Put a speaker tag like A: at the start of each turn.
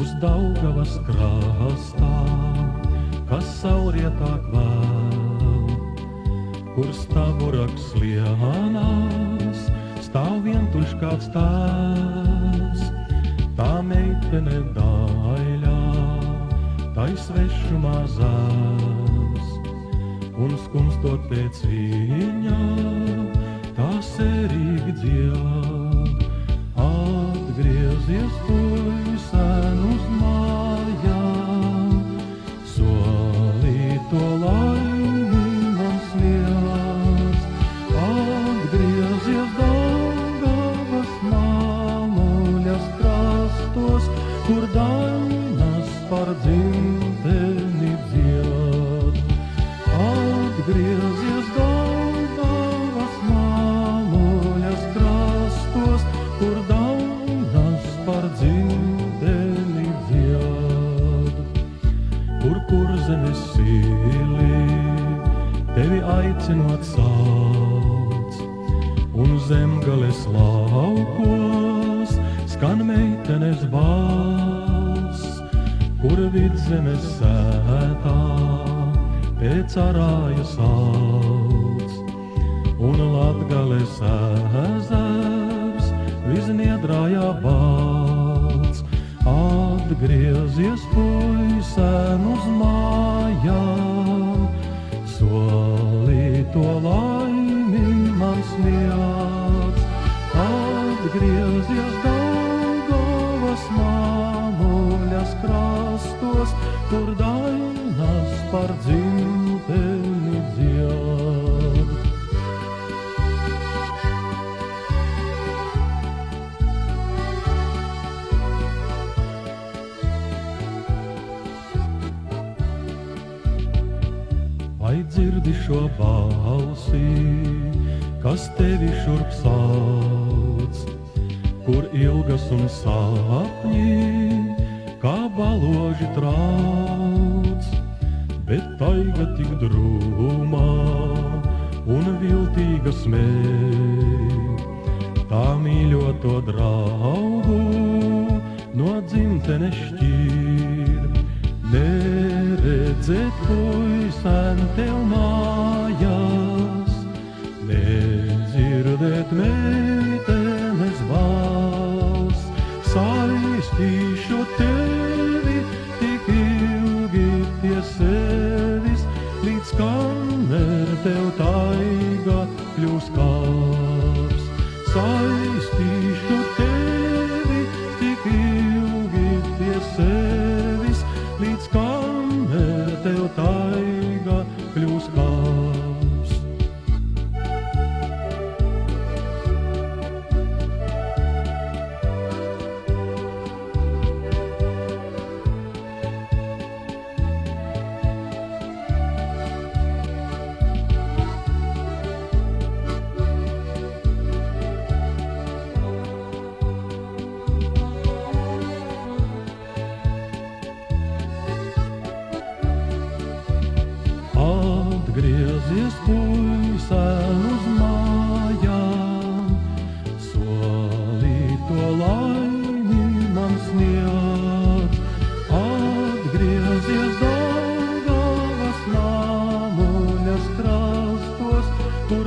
A: uz Daugavas krastā, kas saulrietāk vēl, kur staburaks lielās, stāv vientuļš kāds tēvs. Tā meitene daļā, tai svešumā zēns, un skumstot pēc viņa, tā sērīgi dzied. Atgriezies puisen uz mājām, solīto laimi man sniedz. Atgriezies Daugavas māmuļas krastos, kur dainas par dzimteni dzied. Atgriezies Daugavas māmuļas krastos, kur dainas par dzimteni dzied. Kur zemes sīli tevi aicinot sauc, un zemgales laukos skan meitenes balss, kur vidzemes sētā pēc arāja sauc, un Latgales ezers visniedrājā balts. Atgriezies puisen uz mājām, solīto laimi man sniedz. Atgriezies Daugavas māmuļas krastos, kur dainas par dzimteni dzied. Vai dzirdi šo balsi, kas tevi šurp sauc, kur ilgas un sapņi, kā baloži trauc, bet taiga tik drūmā un viltīga smēj, tā mīļoto draugu no dzimtenes šķīr. Neredzēt puisen tev mājās, nedzirdēt meitenes balss, saistīšu tevi tik ilgi pie sevis, līdz kamēr tev taiga kļūs kāps. Saistīšu tevi tik ilgi pie sevis, līdz kamēr tev taiga kļūs kāps. Atgriezies puisen uz mājām, solīto laimi man sniedz. Atgriezies Daugavas māmuļas krastos, kur